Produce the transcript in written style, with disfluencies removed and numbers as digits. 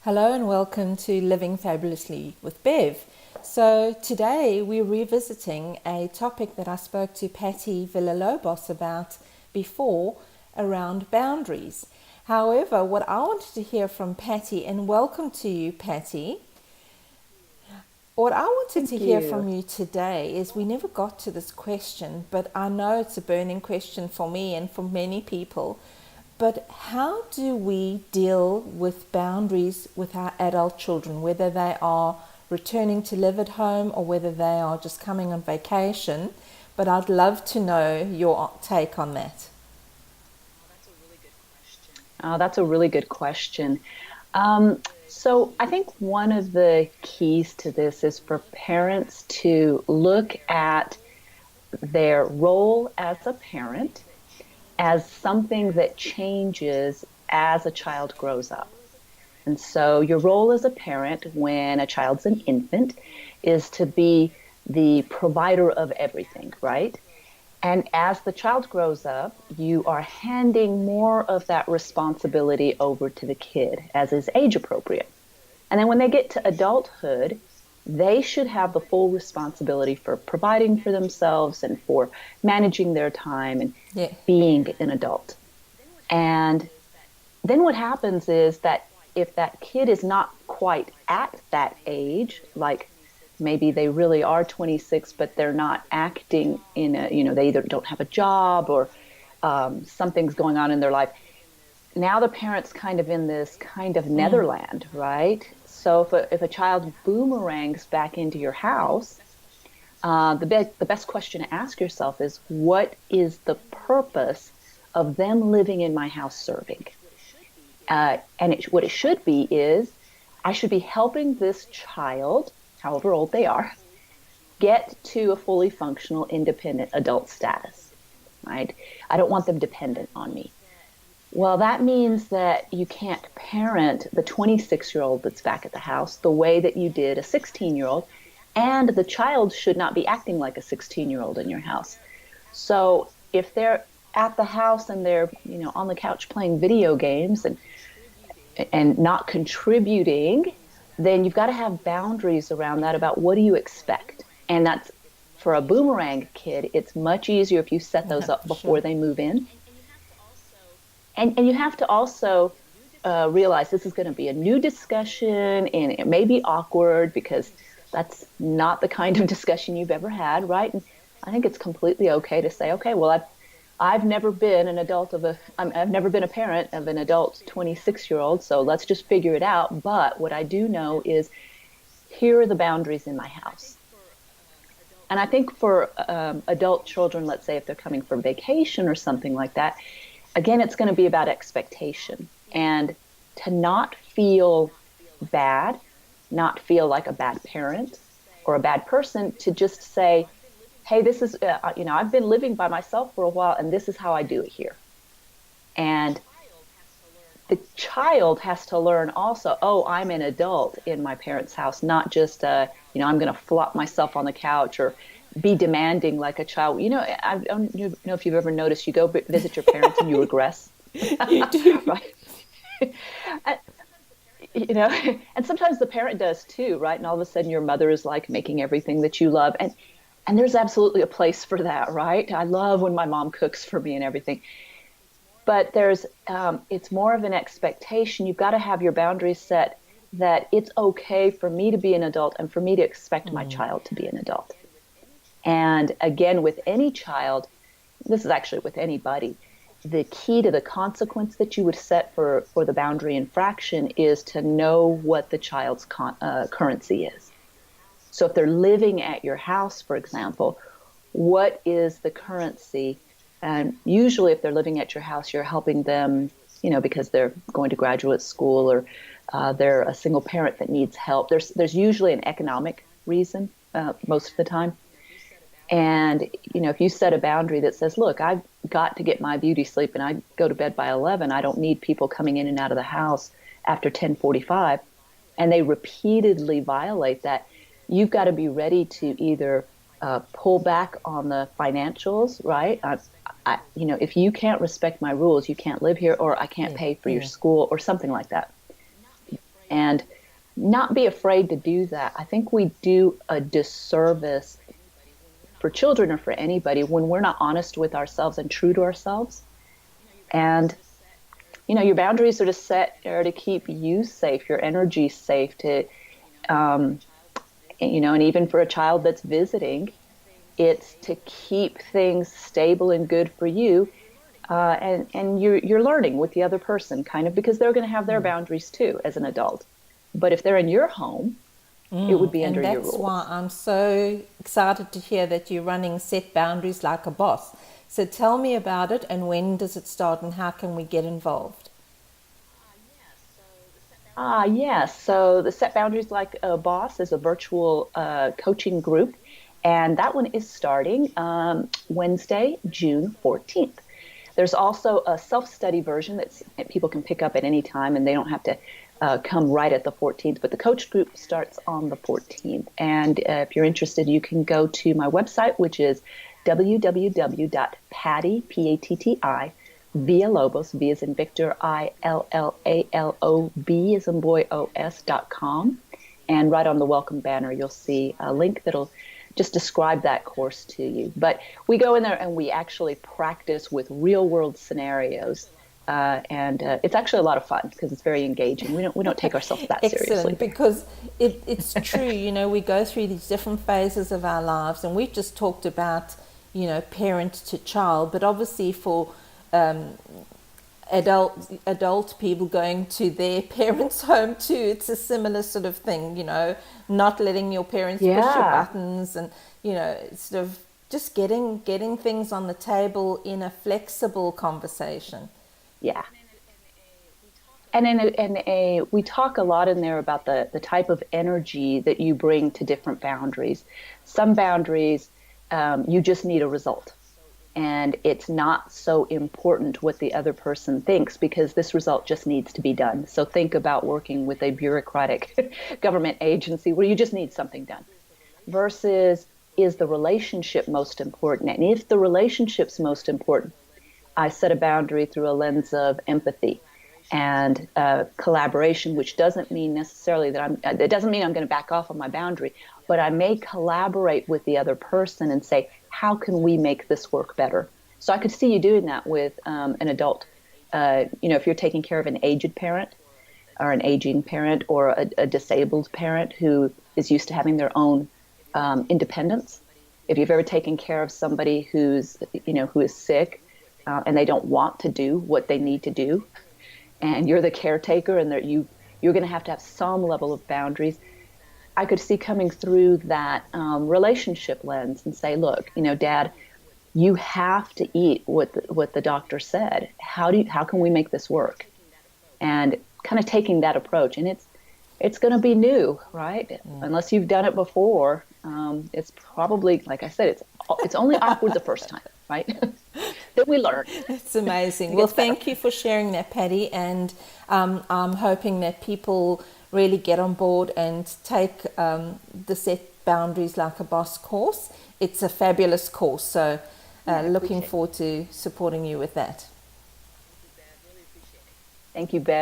Hello and welcome to Living Fabulously with Bev. So today we're revisiting a topic that I spoke to Patti Villalobos about before around boundaries. However, what I wanted to hear from Patti, and welcome to you, Patti. What I wanted to Thank hear you. from you today is we never got to this question, but I know it's a burning question for me and for many people. But how do we deal with boundaries with our adult children, whether they are returning to live at home or whether they are just coming on vacation? But I'd love to know your take on that. That's a really good question. So I think one of the keys to this is for parents to look at their role as a parent as something that changes as a child grows up. And so your role as a parent when a child's an infant is to be the provider of everything, right? And as the child grows up, you are handing more of that responsibility over to the kid as is age appropriate. And then when they get to adulthood, they should have the full responsibility for providing for themselves and for managing their time and Yeah. being an adult. And then what happens is that if that kid is not quite at that age, like maybe they really are 26, but they're not acting in a, they either don't have a job or something's going on in their life. Now the parent's kind of in this kind of netherland, right? So if a child boomerangs back into your house, the best question to ask yourself is, what is the purpose of them living in my house serving? What it should be is, I should be helping this child, however old they are, get to a fully functional, independent adult status, right? I don't want them dependent on me. Well, that means that you can't parent the 26-year-old that's back at the house the way that you did a 16-year-old, and the child should not be acting like a 16-year-old in your house. So if they're at the house and they're, on the couch playing video games and not contributing, then you've got to have boundaries around that about what do you expect. And that's, for a boomerang kid, it's much easier if you set those up before Sure. they move in. And you have to also realize this is going to be a new discussion, and it may be awkward because that's not the kind of discussion you've ever had, right? And I think it's completely okay to say, okay, well, I've never been I've never been a parent of an adult 26-year-old, so let's just figure it out. But what I do know is, here are the boundaries in my house. And I think for adult children, let's say if they're coming from vacation or something like that, again, it's going to be about expectation, and to not feel bad, not feel like a bad parent or a bad person, to just say, hey, this is, I've been living by myself for a while, and this is how I do it here. And the child has to learn also, oh, I'm an adult in my parents' house, not just, I'm going to flop myself on the couch or be demanding like a child. I don't know if you've ever noticed, you go visit your parents and you regress, You do. right? And, and sometimes the parent does too, right? And all of a sudden your mother is like making everything that you love. And there's absolutely a place for that, right? I love when my mom cooks for me and everything. But it's more of an expectation. You've got to have your boundaries set that it's okay for me to be an adult and for me to expect my child to be an adult. And again, with any child, this is actually with anybody, the key to the consequence that you would set for the boundary infraction is to know what the child's currency is. So if they're living at your house, for example, what is the currency? And usually if they're living at your house, you're helping them, because they're going to graduate school or they're a single parent that needs help. There's usually an economic reason most of the time. And, if you set a boundary that says, look, I've got to get my beauty sleep and I go to bed by 11, I don't need people coming in and out of the house after 10:45, and they repeatedly violate that, you've got to be ready to either pull back on the financials, right? If you can't respect my rules, you can't live here, or I can't pay for your school or something like that. and not be afraid to do that. I think we do a disservice for children or for anybody when we're not honest with ourselves and true to ourselves. And your boundaries are to set or to keep you safe, your energy safe, to and even for a child that's visiting, it's to keep things stable and good for you. And you're learning with the other person, kind of, because they're going to have their boundaries too as an adult. But if they're in your home, it would be under your rules. And that's why I'm so excited to hear that you're running Set Boundaries Like a Boss. So tell me about it, and when does it start, and how can we get involved? Yes. So the Set Boundaries Like a Boss is a virtual coaching group, and that one is starting Wednesday, June 14th. There's also a self-study version that people can pick up at any time, and they don't have to come right at the 14th, but the coach group starts on the 14th. And if you're interested, you can go to my website, which is www.patti, P-A-T-T-I, Villalobos, V as in Victor, I-L-L-A-L-O-B as in boy, O-S.com. And right on the welcome banner, you'll see a link that'll just describe that course to you. But we go in there and we actually practice with real world scenarios. And it's actually a lot of fun because it's very engaging. We don't take ourselves that seriously. Excellent, because it's true. We go through these different phases of our lives, and we've just talked about parent to child, but obviously for adult people going to their parents' home too, it's a similar sort of thing. Not letting your parents push your buttons, and sort of just getting things on the table in a flexible conversation. Yeah. And we talk a lot in there about the type of energy that you bring to different boundaries. Some boundaries, you just need a result. And it's not so important what the other person thinks, because this result just needs to be done. So think about working with a bureaucratic government agency where you just need something done. Versus, is the relationship most important? And if the relationship's most important, I set a boundary through a lens of empathy and collaboration, which doesn't mean necessarily it doesn't mean I'm going to back off on my boundary, but I may collaborate with the other person and say, how can we make this work better? So I could see you doing that with an adult. If you're taking care of an aged parent or an aging parent or a disabled parent who is used to having their own independence. If you've ever taken care of somebody who is sick, and they don't want to do what they need to do, and you're the caretaker, and you're going to have some level of boundaries. I could see coming through that relationship lens and say, look, Dad, you have to eat what the doctor said. How can we make this work? And kind of taking that approach, and it's going to be new, right? Unless you've done it before, it's probably, like I said, it's only awkward the first time, right? Then we learn. It's amazing. Well, thank you for sharing that, Patti. And I'm hoping that people really get on board and take the Set Boundaries Like a Boss course. It's a fabulous course. So looking forward to supporting you with that. Thank you, Bev.